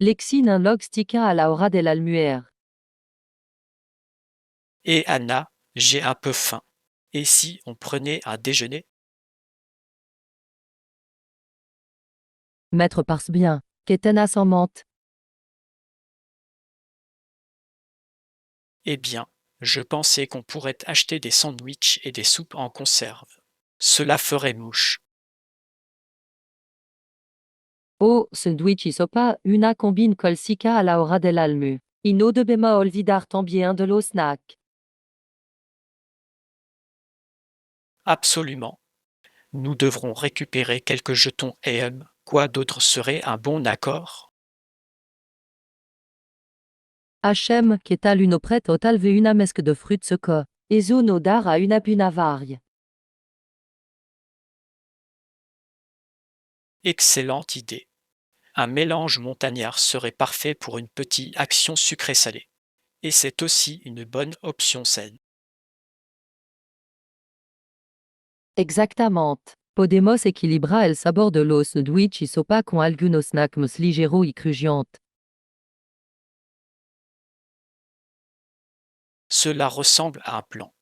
Lexine un log stica a la hora de l'almuer. Et Anna, j'ai un peu faim. Et si on prenait un déjeuner? Maître parce bien, qu'étena sans menthe. Eh bien, je pensais qu'on pourrait acheter des sandwichs et des soupes en conserve. Cela ferait mouche. Oh, sandwich sopa, una combine col sica a la hora de l'almu. Ino de bema olvidar tambien de lo snack. Absolument. Nous devrons récupérer quelques jetons EM. Quoi d'autre serait un bon accord? Hachem, qu'étal une prête au talve una mesque de fruits seco. Ezo no dar a una puna varie. Excellente idée. Un mélange montagnard serait parfait pour une petite action sucrée-salée. Et c'est aussi une bonne option saine. Exactament. Podemos equilibra el sabor de los sandwich sopa con algunos snack ligero y crujiante. Cela ressemble à un plan.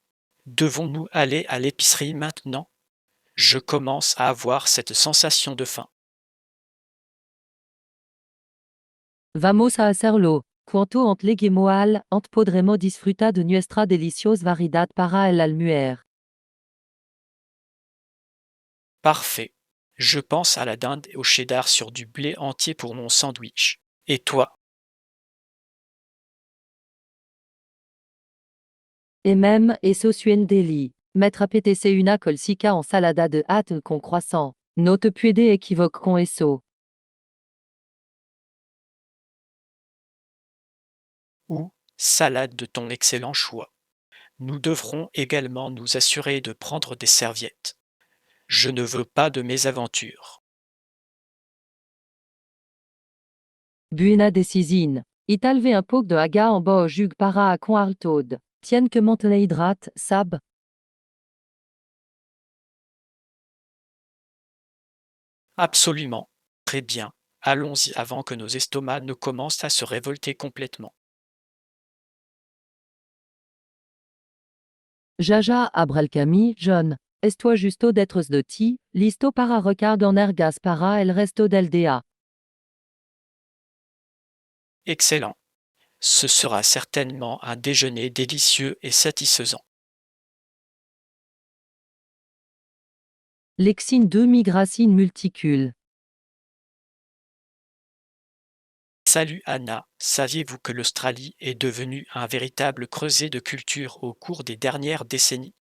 Devons-nous aller à l'épicerie maintenant? Je commence à avoir cette sensation de faim. Vamos a hacerlo. Quanto ant leguimoal, ant podremo disfrutar de nuestra deliciosa variedad para el almuer. Parfait. Je pense à la dinde et au cheddar sur du blé entier pour mon sandwich. Et toi? Et même, eso suen deli. Mettre apetece una colsica en salada de hâte con croissant. No te puede équivoque con eso. Ou salade de ton excellent choix. Nous devrons également nous assurer de prendre des serviettes. Je ne veux pas de mésaventures. Buena decisine. Italve un poc de haga en bas au jug para a con altod. Tienne que monte hydrate, sab. Absolument. Très bien. Allons-y avant que nos estomacs ne commencent à se révolter complètement. Jaja abralcami, John. Esto justo d'être de ti, listo para recard en ergas para el resto del día. Excellent. Ce sera certainement un déjeuner délicieux et satisfaisant. Lexine 2 migracine multicule. Salut Anna, saviez-vous que l'Australie est devenue un véritable creuset de culture au cours des dernières décennies?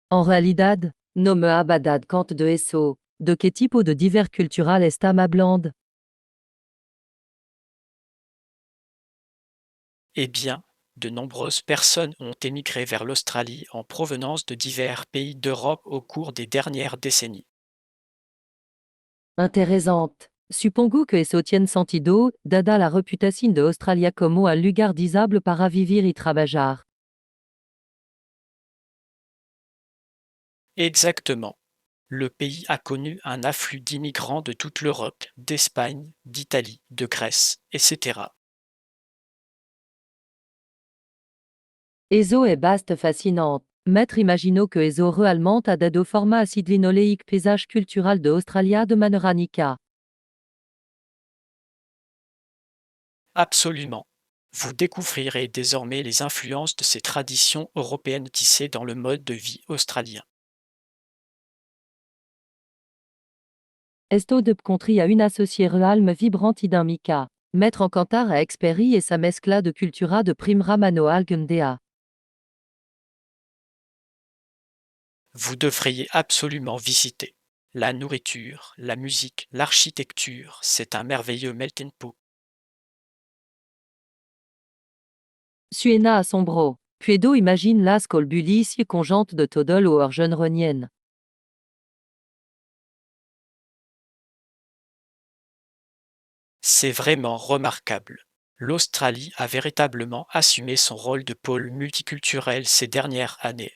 En realidad, no me abadad cante de eso. De qué tipo de divers cultural estam hablando? Eh bien, de nombreuses personnes ont émigré vers l'Australie en provenance de divers pays d'Europe au cours des dernières décennies. Intéressante. Suppongo que eso tiene sentido, dada la reputación de Australia como un lugar disable para vivir y trabajar. Exactement. Le pays a connu un afflux d'immigrants de toute l'Europe, d'Espagne, d'Italie, de Grèce, etc. Eso est baste fascinante. Maître imagino que eso realmente ha dado forma a sidlinoleic paysage cultural de Australia de maneranica. Absolument. Vous découvrirez désormais les influences de ces traditions européennes tissées dans le mode de vie australien. Esto de contri a une associée realme vibrante idinmica. Maître en cantar a experi et sa mescla de cultura de primra mano algendea. Vous devriez absolument visiter. La nourriture, la musique, l'architecture, c'est un merveilleux melting pot. Suena assombro. Puedo imagine las colbulicie conjante de todol ou jeune renienne. C'est vraiment remarquable. L'Australie a véritablement assumé son rôle de pôle multiculturel ces dernières années.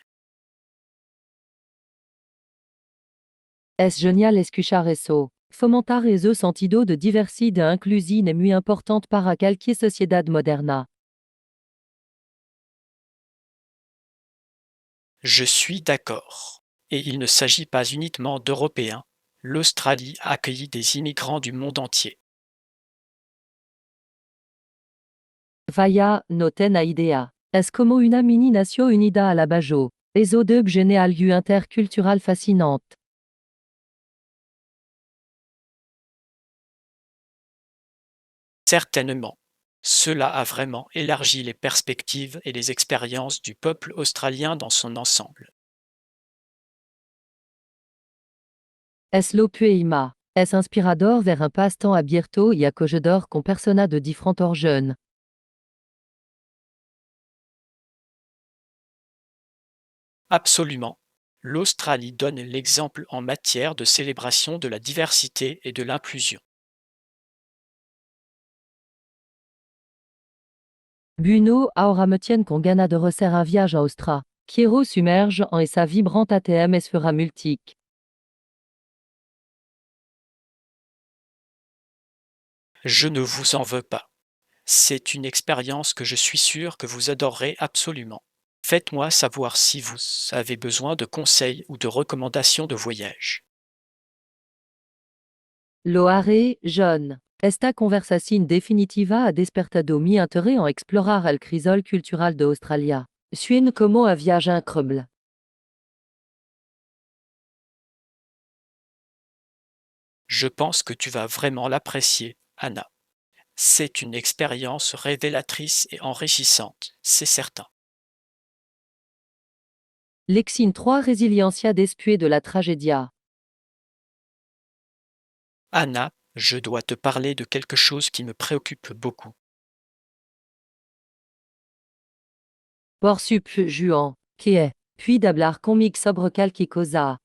Es genial escuchar eso. Fomentar el sentido de diversidad inclusiva es muy importante para cualquier sociedad moderna. Je suis d'accord. Et il ne s'agit pas uniquement d'Européens. L'Australie a accueilli des immigrants du monde entier. Vaya, no ten idea. Es como una mini nación unida a la Bajo. Eso debe generar algo intercultural fascinante. Certainement. Cela a vraiment élargi les perspectives et les expériences du peuple australien dans son ensemble. Es lo pueima. Es inspirador ver un passe-temps abierto y acogedor con personas de diferentes jeunes. Absolument. L'Australie donne l'exemple en matière de célébration de la diversité et de l'inclusion. Buno, ahora me tiene con gana de recer un viaje a Austra. Quiero submerge en esa vibrante ATM esfera multique. Je ne vous en veux pas. C'est une expérience que je suis sûr que vous adorerez absolument. Faites-moi savoir si vous avez besoin de conseils ou de recommandations de voyage. Lo haré, John. Esta conversación definitiva ha despertado mi interés en explorar el crisol cultural de Australia. Suena como un viaje incroyable. Je pense que tu vas vraiment l'apprécier, Anna. C'est une expérience révélatrice et enrichissante, c'est certain. Lexine 3 Resiliencia después de la tragedia. Anna, je dois te parler de quelque chose qui me préoccupe beaucoup. Por sup Juan, que est, puis d'hablar conmigo sobre qualquer cosa.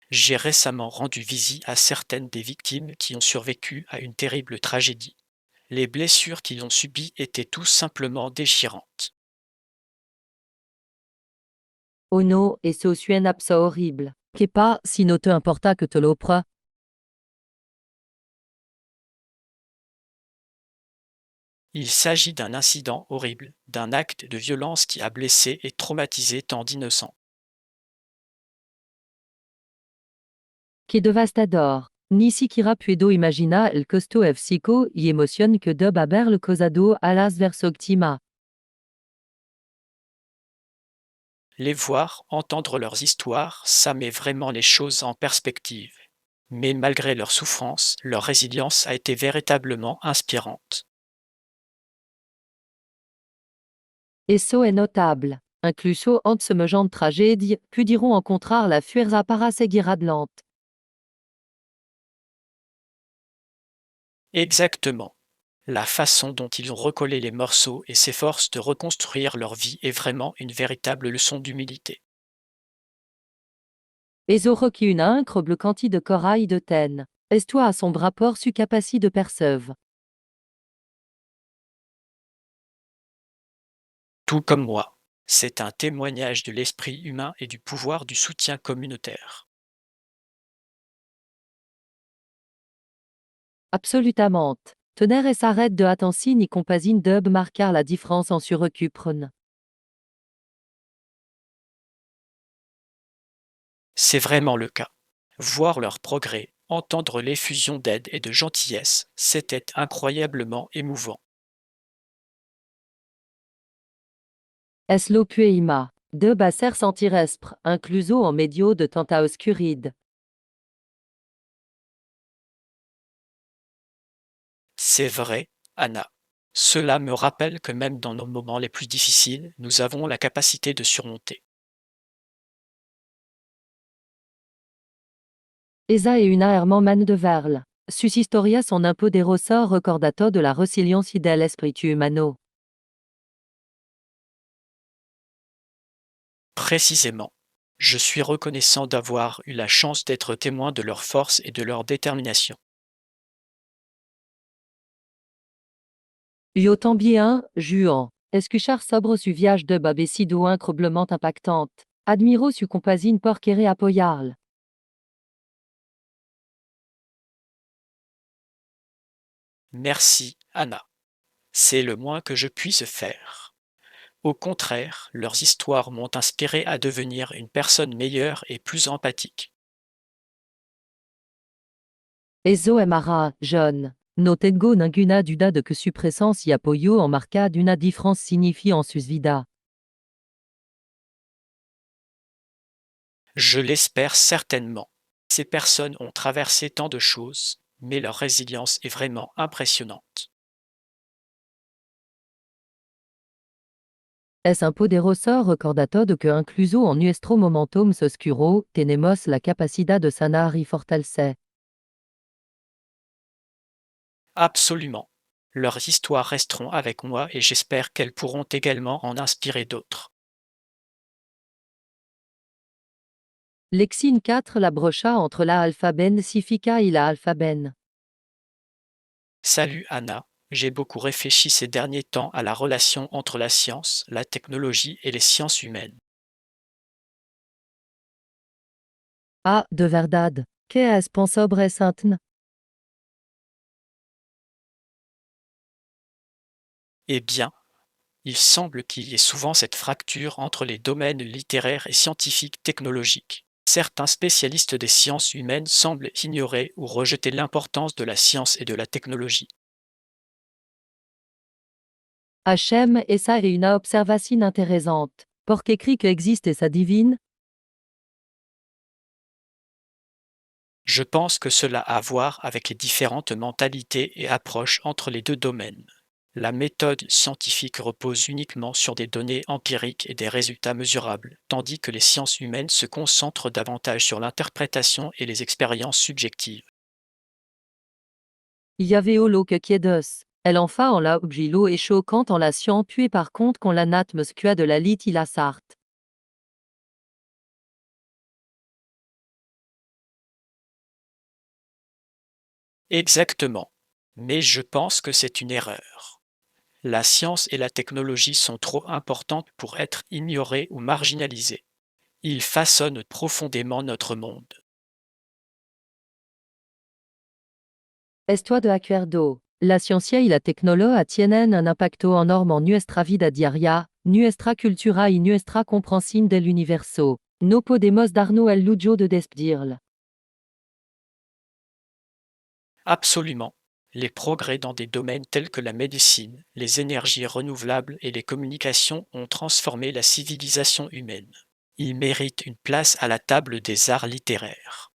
J'ai récemment rendu visite à certaines des victimes qui ont survécu à une terrible tragédie. Les blessures qu'ils ont subies étaient tout simplement déchirantes. Oh no, eso suena abso horrible. Que pas, si no te importa que te lo pra. Il s'agit d'un incident horrible, d'un acte de violence qui a blessé et traumatisé tant d'innocents. Que devastador. Ni siquiera puedo imagina el costo físico y emoción que debe haber causado a las víctimas. Les voir, entendre leurs histoires, ça met vraiment les choses en perspective. Mais malgré leur souffrance, leur résilience a été véritablement inspirante. Eso es notable. Incluso ante semejante tragédie, pudieron encontrar la fuerza para seguir adelante. Exactement. La façon dont ils ont recollé les morceaux et s'efforcent de reconstruire leur vie est vraiment une véritable leçon d'humilité. Eso requis une incroyable quantité de corail de ten. Esto a son rapport su capacité de perceuve. Tout comme moi. C'est un témoignage de l'esprit humain et du pouvoir du soutien communautaire. Absolutament. Tener esa red de atención y compasión debe marcar la différence en su recupren. C'est vraiment le cas. Voir leur progrès, entendre l'effusion d'aide et de gentillesse, c'était incroyablement émouvant. Es lo pueima. Debe hacer sentir espre, incluso en medio de tanta oscuridad. C'est vrai, Anna. Cela me rappelle que même dans nos moments les plus difficiles, nous avons la capacité de surmonter. Esa e una hermana de verle. Sus historias son un poderoso recordato de la resiliencia del espíritu humano. Précisément. Je suis reconnaissant d'avoir eu la chance d'être témoin de leur force et de leur détermination. Yo también, Juan. Escuchar sobre su viaje de babecido incroyablement impactante. Admiro su compazine porquere apoiarl. Merci, Anna. C'est le moins que je puisse faire. Au contraire, leurs histoires m'ont inspiré à devenir une personne meilleure et plus empathique. Eso emara, John. No tengo ninguna duda de que su presencia y apoyo en marca una différence signifie en sus vida. Je l'espère certainement. Ces personnes ont traversé tant de choses, mais leur résilience est vraiment impressionnante. Es un poderoso recordatorio que incluso en nuestro momentum oscuro, tenemos la capacidad de sanar y fortalecer. Absolument. Leurs histoires resteront avec moi et j'espère qu'elles pourront également en inspirer d'autres. Lexine 4 la brocha entre la alphaben sifica y la alphaben. Salut Anna, j'ai beaucoup réfléchi ces derniers temps à la relation entre la science, la technologie et les sciences humaines. Ah, de verdad. ¿Qué es sobre Saintn? Eh bien, il semble qu'il y ait souvent cette fracture entre les domaines littéraires et scientifiques technologiques. Certains spécialistes des sciences humaines semblent ignorer ou rejeter l'importance de la science et de la technologie. Hachem, esa es una observación interesante. Porque cri que existe esa divine? Je pense que cela a à voir avec les différentes mentalités et approches entre les deux domaines. La méthode scientifique repose uniquement sur des données empiriques et des résultats mesurables, tandis que les sciences humaines se concentrent davantage sur l'interprétation et les expériences subjectives. Y avait lo que quiedos. Elle enfin en la obgilo et choquant en la science puis par contre qu'on la nat muscua de la lit il la sarte. Exactement. Mais je pense que c'est une erreur. La science et la technologie sont trop importantes pour être ignorées ou marginalisées. Ils façonnent profondément notre monde. Estoy de acuerdo. La ciencia y la tecnología tienen un impacto enorme en nuestra vida diaria, nuestra cultura y nuestra comprensión del universo. No podemos darnos el lujo de despedirla. Absolument. Les progrès dans des domaines tels que la médecine, les énergies renouvelables et les communications ont transformé la civilisation humaine. Ils méritent une place à la table des arts littéraires.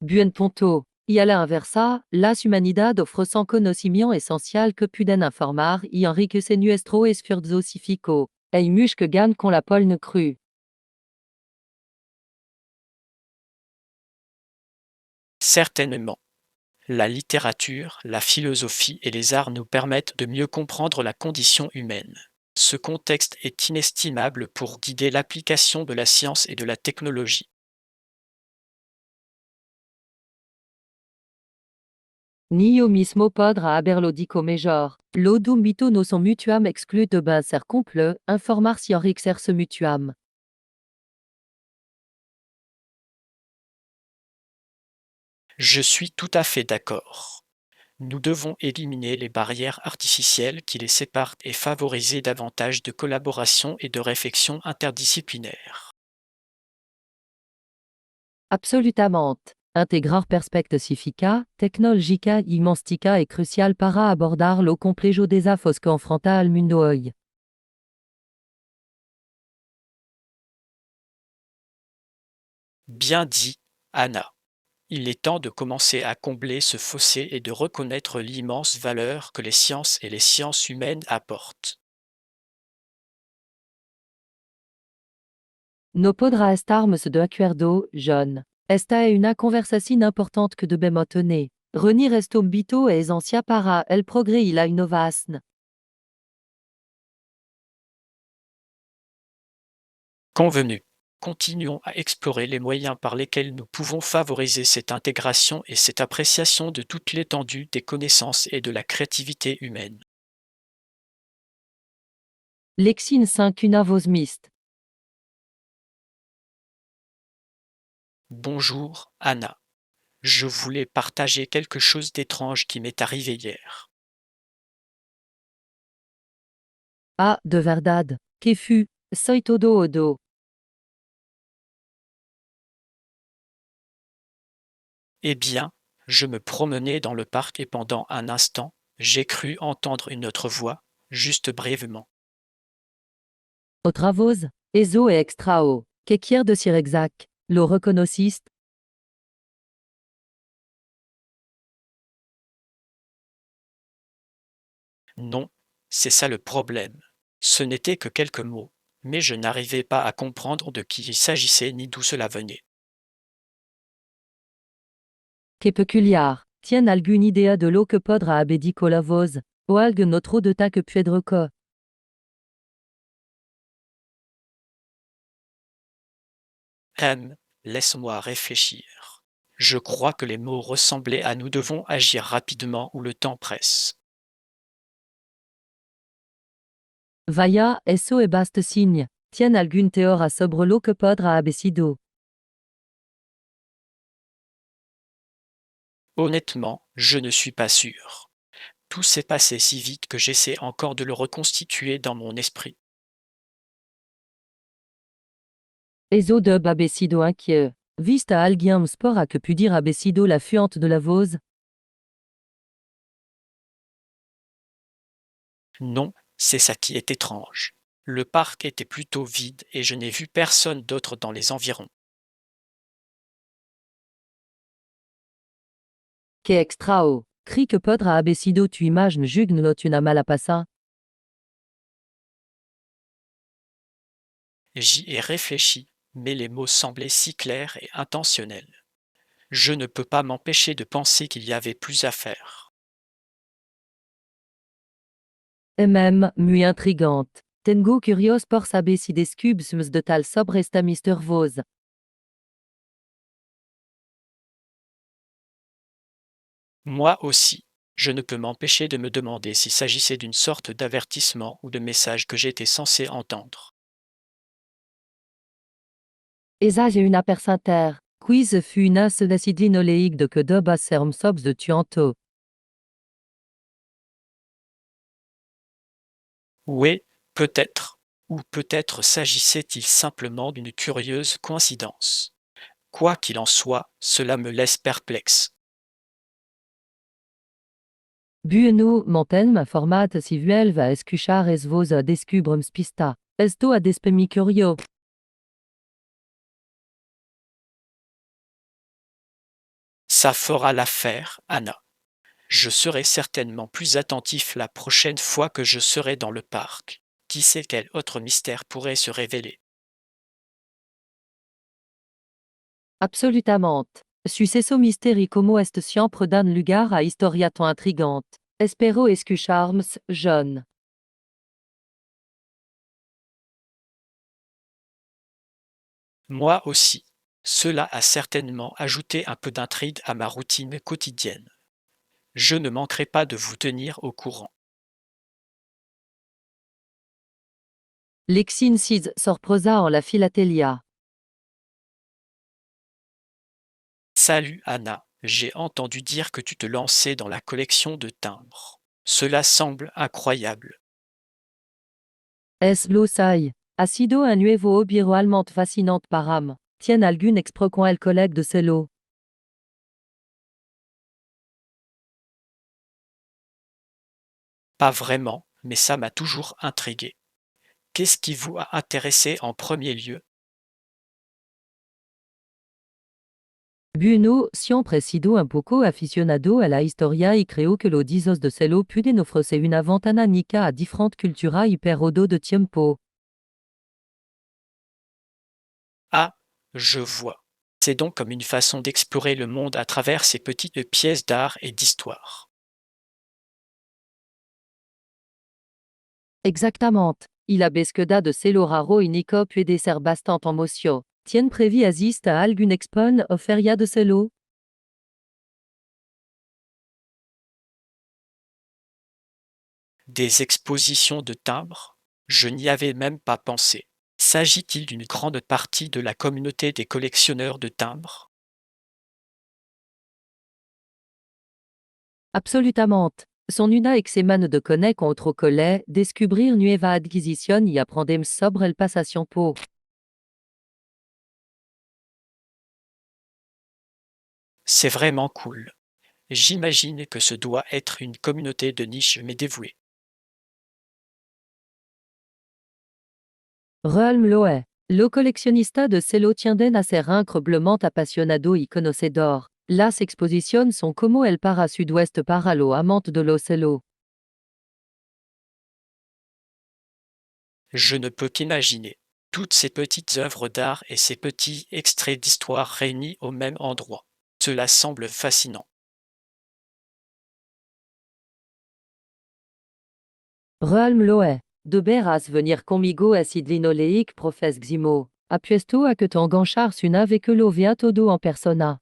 Buen punto. Y a la inversa, las humanidad ofrecen conocimiento esencial que pueden informar y enriquecer nuestro esfuerzo cívico. Hay mucho que gan con la polne crue. Certainement. La littérature, la philosophie et les arts nous permettent de mieux comprendre la condition humaine. Ce contexte est inestimable pour guider l'application de la science et de la technologie. Ni yo mismo podra haberlo dicho mejor. Lo dum mito no son mutuam exclu de ben ser comple, informar si enriquecer mutuam. Je suis tout à fait d'accord. Nous devons éliminer les barrières artificielles qui les séparent et favoriser davantage de collaboration et de réflexion interdisciplinaire. Absolutament. Integrar perspectiva tecnológica y monstica es crucial para abordar lo complejo desafos que enfrenta al mundo hoy. Bien dit, Anna. Il est temps de commencer à combler ce fossé et de reconnaître l'immense valeur que les sciences et les sciences humaines apportent. No podrá estarmos de acuerdo, John. Esta es una conversación importante que debemos tener. Renir esto bito es esencial para el progrès y la innovación. Convenu. Continuons à explorer les moyens par lesquels nous pouvons favoriser cette intégration et cette appréciation de toute l'étendue des connaissances et de la créativité humaine. Lexine 5 Unavos-Mist. Bonjour, Anna. Je voulais partager quelque chose d'étrange qui m'est arrivé hier. Ah, de verdade. Que fut? Soy todo odo. Eh bien, je me promenais dans le parc et pendant un instant, j'ai cru entendre une autre voix, juste brièvement. Outra voz? Ezo e extrao. Que quier de exact? Lo reconociste? Non, c'est ça le problème. Ce n'était que quelques mots, mais je n'arrivais pas à comprendre de qui il s'agissait ni d'où cela venait. Que peculiar. Tien algun idea de lo que podra abedico la voz. O algun otro de ta que puedreco. Laisse-moi réfléchir. Je crois que les mots ressemblaient à nous devons agir rapidement ou le temps presse. Vaya, eso e bast signe. Tien algun teor a sobre lo que podra abesido. Honnêtement, je ne suis pas sûr. Tout s'est passé si vite que j'essaie encore de le reconstituer dans mon esprit. Ezo dub abesido inquiet. Vista alguien sport a que pu dire abesido la fuante de la voz? Non, c'est ça qui est étrange. Le parc était plutôt vide et je n'ai vu personne d'autre dans les environs. Que extrao. Cri que podra abesido tu imagine jugn not una mala passa? J'y ai réfléchi, mais les mots semblaient si clairs et intentionnels. Je ne peux pas m'empêcher de penser qu'il y avait plus à faire. Et même, mui intrigante. Tengo curios por saber si descubsms de tal sobre esta Mister Voz. Moi aussi, je ne peux m'empêcher de me demander s'il s'agissait d'une sorte d'avertissement ou de message que j'étais censé entendre. Esa j'ai una persinter. Quiz fut une as decidlinoleig de que doba serm sobs de tuanto. Oui, peut-être. Ou peut-être s'agissait-il simplement d'une curieuse coïncidence. Quoi qu'il en soit, cela me laisse perplexe. Bueno, montem, format si vuelva escuchar es voz descubrum spista. Esto a despemi curio. Ça fera l'affaire, Anna. Je serai certainement plus attentif la prochaine fois que je serai dans le parc. Qui sait quel autre mystère pourrait se révéler? Absolutament. Sucesso mysteri como est siempre dan lugar a historiaton intrigante. Espero escucharms, John. Moi aussi. Cela a certainement ajouté un peu d'intrigue à ma routine quotidienne. Je ne manquerai pas de vous tenir au courant. Lexine sis sorpresa en la filatelia. Salut Anna, j'ai entendu dire que tu te lançais dans la collection de timbres. Cela semble incroyable. Es lo sai. Ha sido un nuevo obiro almant fascinante param. Tien algun exprocon el collègue de celo. Pas vraiment, mais ça m'a toujours intrigué. Qu'est-ce qui vous a intéressé en premier lieu? Buono, siempre sido un poco aficionado a la historia y creo que lo disos de celo pueden ofrecer una ventana nica a diferentes cultura y periodo de tiempo. Ah, je vois. C'est donc comme une façon d'explorer le monde à travers ces petites pièces d'art et d'histoire. Exactament. Il a besqueda de celo raro y nico puede ser bastant en mocio. Tien previ assist a algun expon o feria de celo? Des expositions de timbres? Je n'y avais même pas pensé. S'agit-il d'une grande partie de la communauté des collectionneurs de timbres? Absolutament. Son una exeman de conec contre collet, descubrir nueva adquisition y aprendem sobre el passation po. C'est vraiment cool. J'imagine que ce doit être une communauté de niche mais dévouée. Realm loe. Lo coleccionista de celo tienden a ser incroyablement apasionado y conocedor. Las exposiciones son como el para sud-ouest para lo amante de lo celo. Je ne peux qu'imaginer. Toutes ces petites œuvres d'art et ces petits extraits d'histoire réunis au même endroit. Cela semble fascinant. Realm loe. De beras venir conmigo a sidlinoleic profes ximo. Apuesto a que t'enganchar una ve que lo vea todo en persona.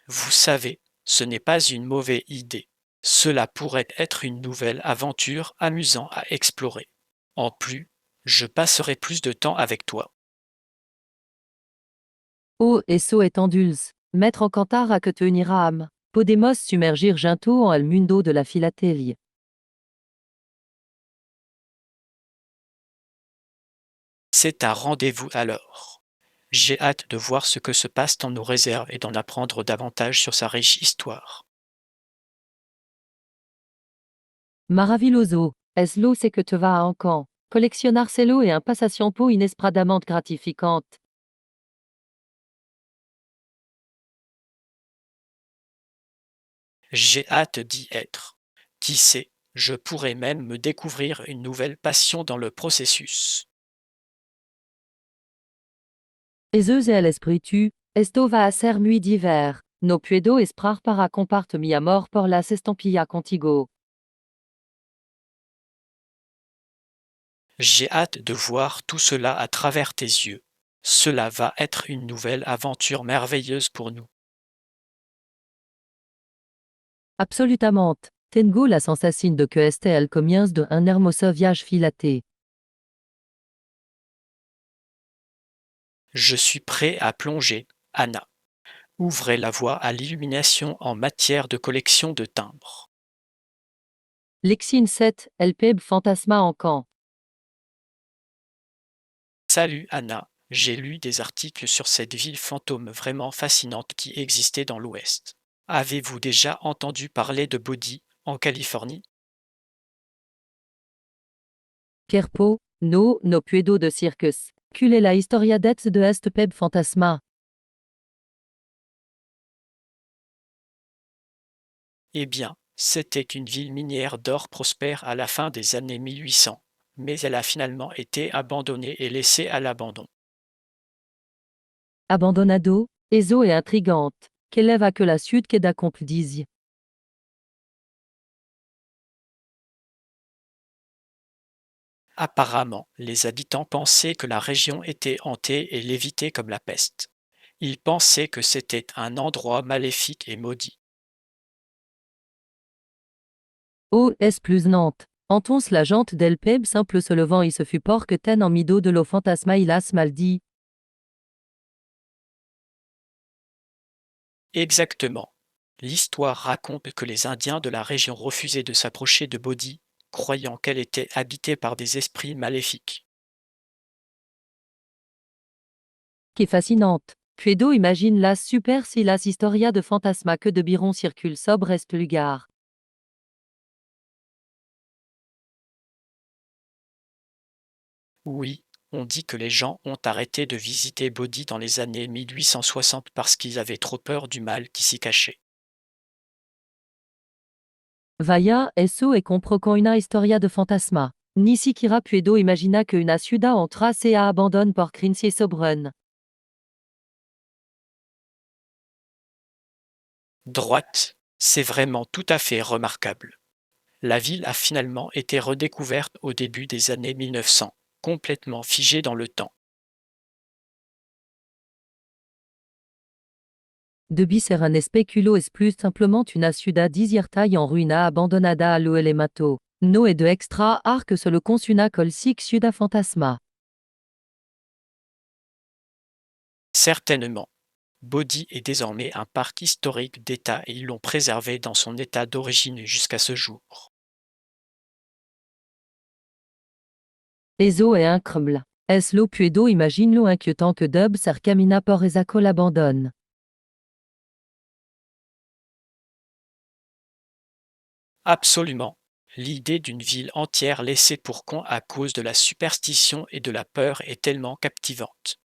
Vous savez, ce n'est pas une mauvaise idée. Cela pourrait être une nouvelle aventure amusante à explorer. En plus, je passerai plus de temps avec toi. Oh, eso et enduls. Mettre en cantar a que te uniram. Podemos submergir ginto en el mundo de la philatélie. C'est un rendez-vous alors. J'ai hâte de voir ce que ce passe-temps nous réserve et d'en apprendre davantage sur sa riche histoire. Maravilloso. Es lo c'est que te va a encan. Colleccionar celo et un passation po inespradament gratificante. J'ai hâte d'y être. Qui sait, je pourrais même me découvrir une nouvelle passion dans le processus. Ezeus et el espiritu, esto va a ser muy d'hiver. No puedo esperar para comparte mi amor por las estampillas contigo. J'ai hâte de voir tout cela à travers tes yeux. Cela va être une nouvelle aventure merveilleuse pour nous. Absolutament. Tengo la sensation de que este el comienzo de un hermoso viaje filaté. Je suis prêt à plonger, Anna. Ouvrez la voie à l'illumination en matière de collection de timbres. Lexine 7, el peb fantasma encan. Salut Anna, j'ai lu des articles sur cette ville fantôme vraiment fascinante qui existait dans l'Ouest. Avez-vous déjà entendu parler de Bodhi, en Californie? Kerpo, no puedo de circus. Cul est la historia det de este peb fantasma. Eh bien, c'était une ville minière d'or prospère à la fin des années 1800, mais elle a finalement été abandonnée et laissée à l'abandon. Abandonado, eso est intrigante. Qu'élève à que la suite queda compdisi. Apparemment, les habitants pensaient que la région était hantée et lévitée comme la peste. Ils pensaient que c'était un endroit maléfique et maudit. Oh, es plus Nantes. Antons la jante del peb simple se levant y se fut por que ten en mido de lo fantasma ilas maldi. Exactement. L'histoire raconte que les Indiens de la région refusaient de s'approcher de Bodhi, croyant qu'elle était habitée par des esprits maléfiques. Qui fascinante. Puedo imagine las super si las historia de fantasma que de biron circule sobre est lugar. Oui, on dit que les gens ont arrêté de visiter Bodhi dans les années 1860 parce qu'ils avaient trop peur du mal qui s'y cachait. Vaya, eso e compro con una historia de fantasma. Ni siquiera puedo imagina que una ciudad entra se a abandonne por crincie sobrun. Droite, c'est vraiment tout à fait remarquable. La ville a finalement été redécouverte au début des années 1900, complètement figée dans le temps. De ser un especulo es plus simplement una ciudad desierta y en ruina abandonada a lo elemato. No et de extra arc sur le consuna col sic ciuda fantasma. Certainement. Bodhi est désormais un parc historique d'État et ils l'ont préservé dans son état d'origine jusqu'à ce jour. Eso et incremble. Es lo puedo imagine lo inquietant que dub ser camina por esaco l'abandonne. Absolument. L'idée d'une ville entière laissée pour con à cause de la superstition et de la peur est tellement captivante.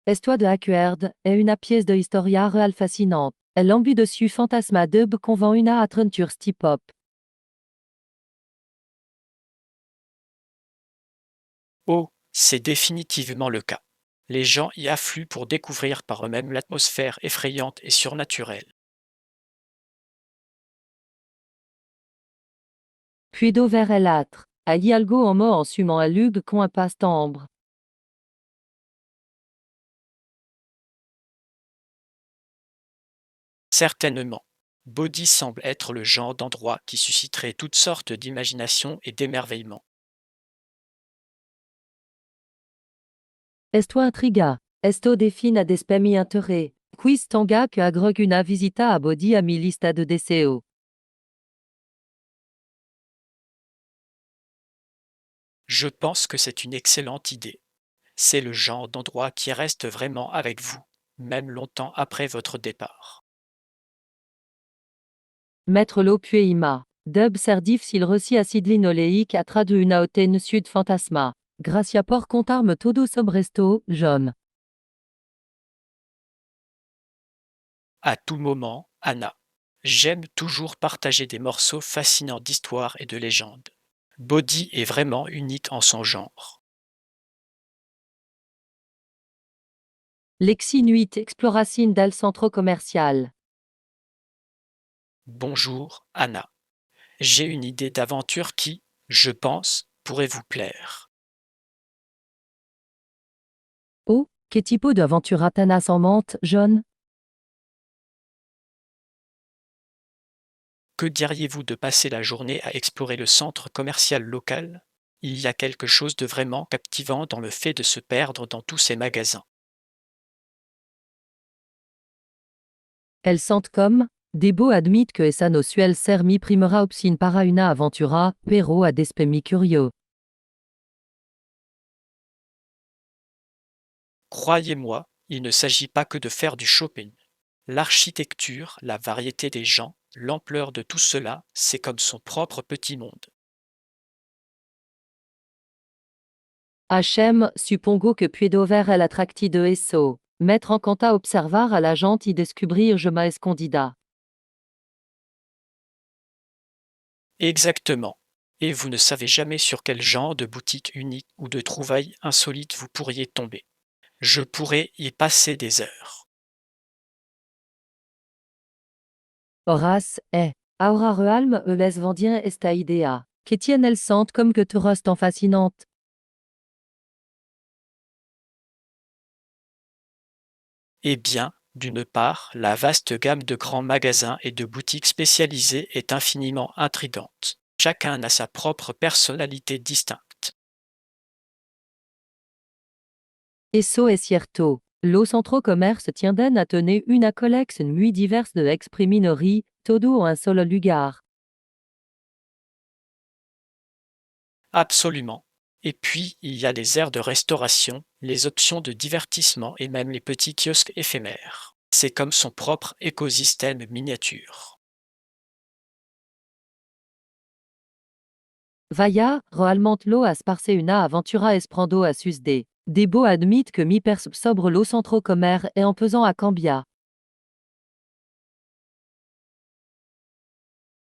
Estoa de acuerd, est une pièce de historia real fascinante. Elle l'ambu dessus fantasma dub convent una atrenture stipop. Oh, c'est définitivement le cas. Les gens y affluent pour découvrir par eux-mêmes l'atmosphère effrayante et surnaturelle. Puido ver el atre. Allí algo en mo en sumant a lug con un passe-temps. Certainement. Bodhi semble être le genre d'endroit qui susciterait toutes sortes d'imagination et d'émerveillement. Esto intriga. Esto define a despemi interé. Quis tanga que agrog una visita a body a mi lista de deseo. Je pense que c'est une excellente idée. C'est le genre d'endroit qui reste vraiment avec vous, même longtemps après votre départ. Mettre lo pueima. Dub serdif s'il reçi acidlin oleic a tradu una oten sud fantasma. Gracia por contarme todo sobresto, John. À tout moment, Anna. J'aime toujours partager des morceaux fascinants d'histoire et de légende. Bodhi est vraiment unique en son genre. Lexi nuit exploracine dal centro commercial. Bonjour, Anna. J'ai une idée d'aventure qui, je pense, pourrait vous plaire. Oh, que tipo de aventura tan assommante, John? Que diriez-vous de passer la journée à explorer le centre commercial local? Il y a quelque chose de vraiment captivant dans le fait de se perdre dans tous ces magasins. Elles sentent comme, Debo admite que essa nosuel ser mi primera opsin para una aventura, pero a despemi curio. Croyez-moi, il ne s'agit pas que de faire du shopping. L'architecture, la variété des gens, l'ampleur de tout cela, c'est comme son propre petit monde. Hachem, suppongo que puedo ver el atracti de eso. Mettre en compte à observar à la gente y descubrir je ma escondida. Exactement. Et vous ne savez jamais sur quel genre de boutique unique ou de trouvailles insolites vous pourriez tomber. Je pourrais y passer des heures. Horace, Aura realm les vendien esta idea. Que tienne elles sentent comme que te rost en fascinante. Eh bien, d'une part, la vaste gamme de grands magasins et de boutiques spécialisées est infiniment intrigante. Chacun a sa propre personnalité distincte. Eso es cierto. Lo centro commerce tienden a tener una collection muy diverse de expriminori, todo en un solo lugar. Absolument. Et puis, il y a les aires de restauration, les options de divertissement et même les petits kiosques éphémères. C'est comme son propre écosystème miniature. Vaya, realment lo a sparse una aventura esprando a susde. Debo admite que mi pers sobre lo centro commerce et en pesant à Cambia.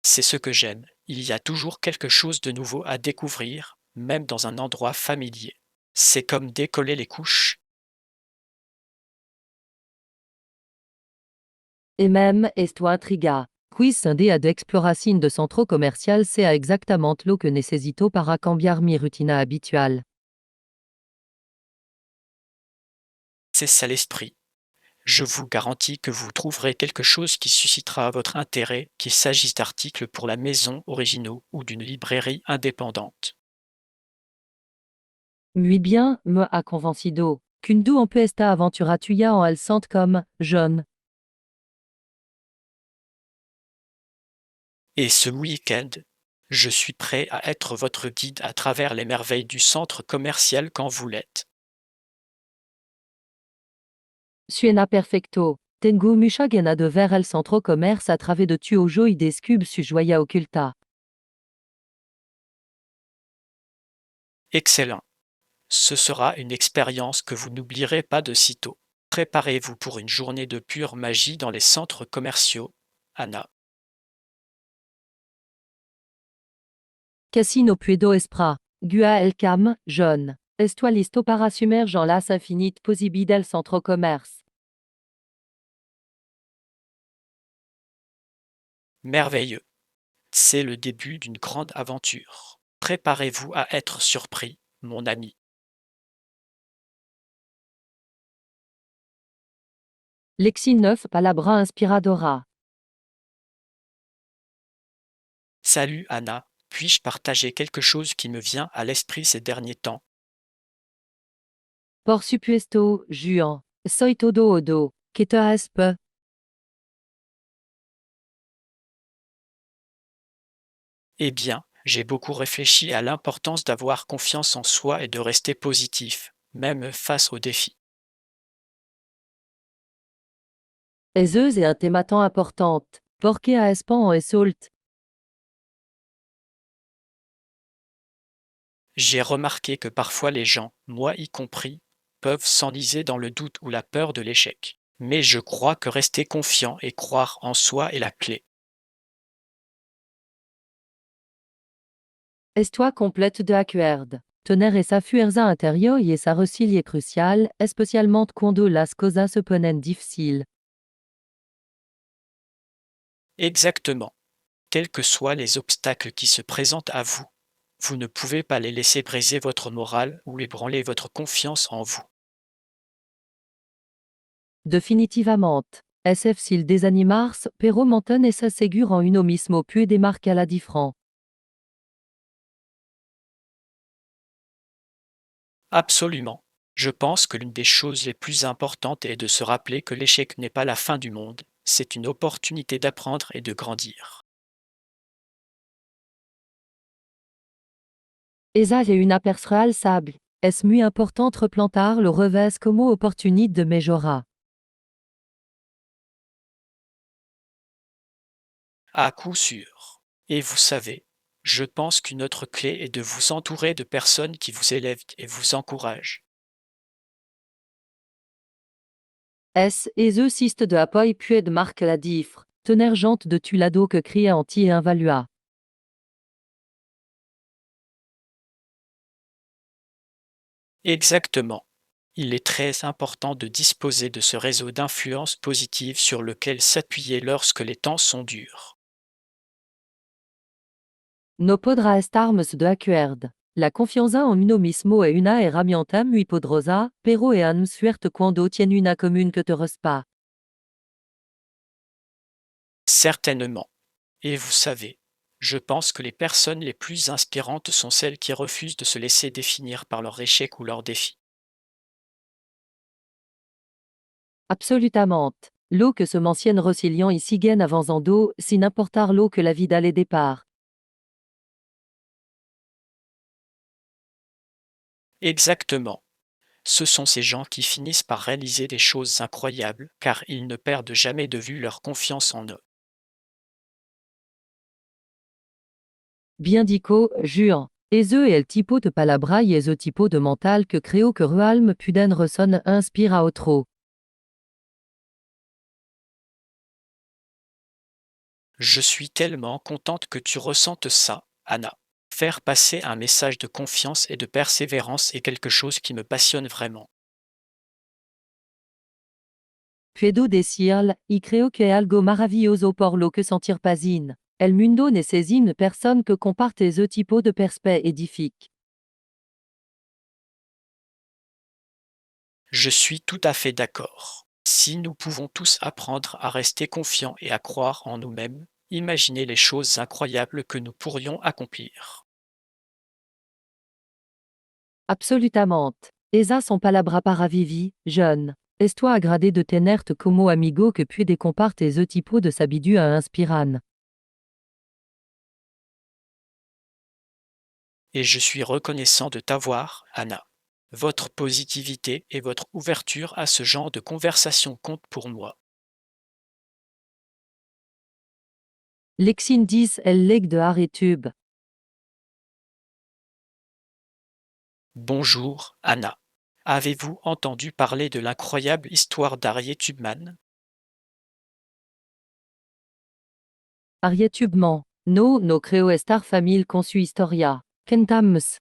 C'est ce que j'aime. Il y a toujours quelque chose de nouveau à découvrir, même dans un endroit familier. C'est comme décoller les couches. Et même, esto intriga. Quis sinde ad exploracine de centro commercial sea exactament lo que necesito para cambiar mi rutina habitual. C'est ça l'esprit. Je vous garantis que vous trouverez quelque chose qui suscitera votre intérêt, qu'il s'agisse d'articles pour la maison originaux ou d'une librairie indépendante. Muy bien, me ha convencido. Kundu en esta aventura tuya en el sent comme, John. Et ce week-end, je suis prêt à être votre guide à travers les merveilles du centre commercial quand vous l'êtes. Suena perfecto. Tengu musha gena de ver el centro commerce a través de tu ojo y descub su joya oculta. Excellent. Ce sera une expérience que vous n'oublierez pas de sitôt. Préparez-vous pour une journée de pure magie dans les centres commerciaux, Anna. Casino puedo espra. Gua el cam, John. Estoy listo para sumerger en las infinite possibilidades del centro commerce. Merveilleux. C'est le début d'une grande aventure. Préparez-vous à être surpris, mon ami. Lexi 9 palabra inspiradora. Salut Anna, puis-je partager quelque chose qui me vient à l'esprit ces derniers temps? Por supuesto, Juan. Soy todo odo. Que te aspe. Eh bien, j'ai beaucoup réfléchi à l'importance d'avoir confiance en soi et de rester positif, même face aux défis. Ezeuse et un tema tan importante. Porque a espan en esult. J'ai remarqué que parfois les gens, moi y compris, peuvent s'enliser dans le doute ou la peur de l'échec. Mais je crois que rester confiant et croire en soi est la clé. Estoy complète de acuerd. Tener esa fuerza interior y esa resilient crucial, especialmente cuando las cosas se ponen difícil. Exactement. Quels que soient les obstacles qui se présentent à vous, vous ne pouvez pas les laisser briser votre morale ou ébranler votre confiance en vous. Definitivamente. SF s'il desanimars, pero montan esa segure en uno mismo puede marcar la différence. Absolument. Je pense que l'une des choses les plus importantes est de se rappeler que l'échec n'est pas la fin du monde, c'est une opportunité d'apprendre et de grandir. Esa es una persona alzable. Es muy importante replantar le revés como opportunité de mejorar. À coup sûr. Et vous savez, je pense qu'une autre clé est de vous entourer de personnes qui vous élèvent et vous encouragent. Ese siste de apoy puede marque la diffre. Tener gente de tu lado que crie anti et invalua. Exactement. Il est très important de disposer de ce réseau d'influence positive sur lequel s'appuyer lorsque les temps sont durs. No podrá estarmos de acuerdo. La confianza en uno mismo es una herramienta muy poderosa, pero es un suerte cuando tiene una común que te respa. Certainement. Et vous savez, je pense que les personnes les plus inspirantes sont celles qui refusent de se laisser définir par leurs échecs ou leurs défis. Absolutamente. Lo que se mentionne Rossilian y siguen avanzando, sin importar lo que la vida le départ. Exactement. Ce sont ces gens qui finissent par réaliser des choses incroyables, car ils ne perdent jamais de vue leur confiance en eux. Bien dico, Juan. Ese es el tipo de palabra y ese tipo de mental que creo que realme puden resson inspire a otro. Je suis tellement contente que tu ressentes ça, Anna. Faire passer un message de confiance et de persévérance est quelque chose qui me passionne vraiment. Puedo decirle, y creo que es algo maravilloso por lo que sentir pasin. El mundo necesita une personne que comparte ese tipo de perspective édifique. Je suis tout à fait d'accord. Si nous pouvons tous apprendre à rester confiants et à croire en nous-mêmes, imaginez les choses incroyables que nous pourrions accomplir. Absolutamente. Esa son palabra para vivi, jeune. Esto agradé de tenerte como amigo que puede comparte e tipo de sabidu a inspiran. Et je suis reconnaissant de t'avoir, Anna. Votre positivité et votre ouverture à ce genre de conversation comptent pour moi. Lexindis el leg de Aretube. Bonjour, Anna. Avez-vous entendu parler de l'incroyable histoire d'Harriet Tubman? Arietubement. No creo estar famil con su historia. Kentams.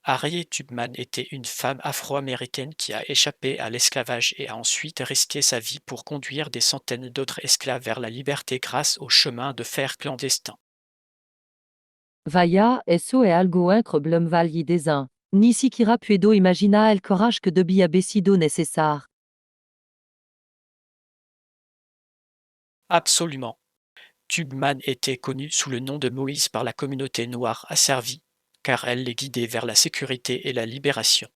Harriet Tubman était une femme afro-américaine qui a échappé à l'esclavage et a ensuite risqué sa vie pour conduire des centaines d'autres esclaves vers la liberté grâce au chemin de fer clandestin. Vaya, eso e algo incroyable valli desin. Ni siquiera puedo imagina el courage que debía sido necesar. Absolument. Tubman était connue sous le nom de Moïse par la communauté noire asservie, car elle les guidait vers la sécurité et la libération.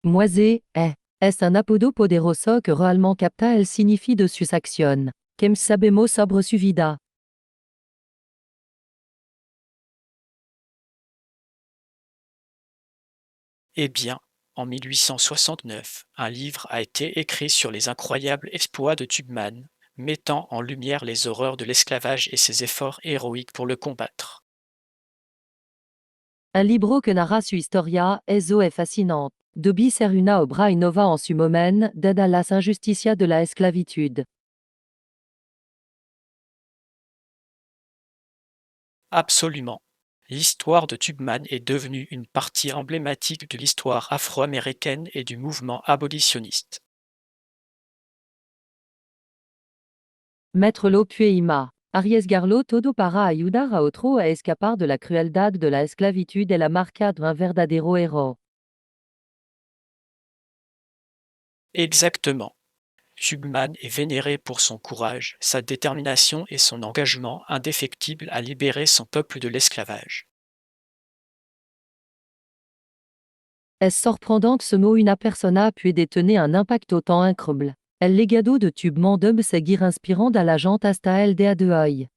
Moisé, es un apodo poderoso que realmente capta el signifie de sus acción. Quem sabemos sobre su vida. Eh bien, en 1869, un livre a été écrit sur les incroyables exploits de Tubman, mettant en lumière les horreurs de l'esclavage et ses efforts héroïques pour le combattre. Un libro que narra su historia, eso es fascinante. Dobi ser una obra innova en su moment, dada las injusticia de la esclavitude. Absolument. L'histoire de Tubman est devenue une partie emblématique de l'histoire afro-américaine et du mouvement abolitionniste. Maître lo pueima. Arriesgarlo todo para ayudar a otro a escapar de la crueldad de la esclavitud et la marca de un verdadero héros. Exactement. Tubman est vénéré pour son courage, sa détermination et son engagement indéfectible à libérer son peuple de l'esclavage. Es sorprendant que ce mot una persona puede tener un impact autant incroyable. El legado de Tubman debe seguir inspirant a la gente hasta el día de hoy.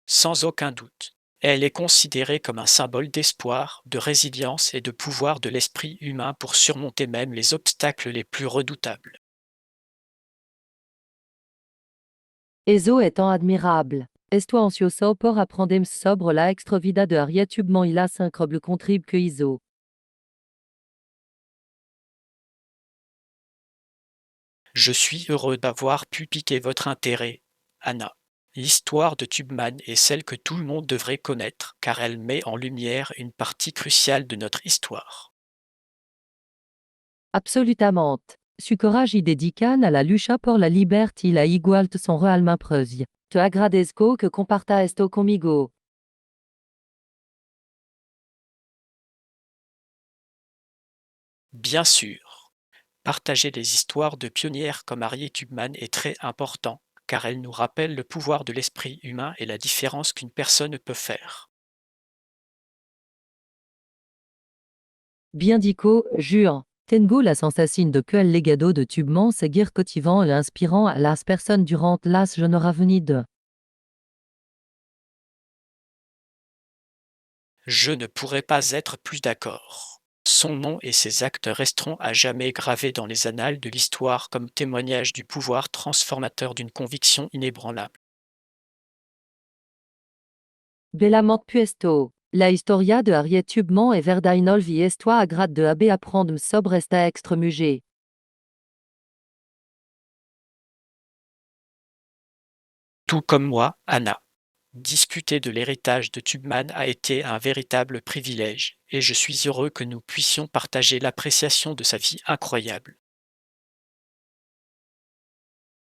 Sans aucun doute. Elle est considérée comme un symbole d'espoir, de résilience et de pouvoir de l'esprit humain pour surmonter même les obstacles les plus redoutables. Eso étant admirable. Esto ansioso por aprendem sobre la extrovida de Harriet Tubman y las incroyable contrib que hizo. Je suis heureux d'avoir pu piquer votre intérêt, Anna. L'histoire de Tubman est celle que tout le monde devrait connaître car elle met en lumière une partie cruciale de notre histoire. Absolutamente. Su courage y dedican a la lucha por la libertad y la igualdad son realmente preuilles. Te agradezco que comparta esto conmigo. Bien sûr, partager des histoires de pionnières comme Harriet Tubman est très important car elle nous rappelle le pouvoir de l'esprit humain et la différence qu'une personne peut faire. Bien dico, jure. Tengo la sensación de que el legado de Tubman seguir cautivant et inspirant a las personas durant las generaciones. Je ne pourrais pas être plus d'accord. Son nom et ses actes resteront à jamais gravés dans les annales de l'histoire comme témoignage du pouvoir transformateur d'une conviction inébranlable. Bellamente puesto. La historia de Harriet Tubman es verdainol y esto agrad de habe aprendem sobre esta extremuje. Tout comme moi, Anna. Discuter de l'héritage de Tubman a été un véritable privilège, et je suis heureux que nous puissions partager l'appréciation de sa vie incroyable.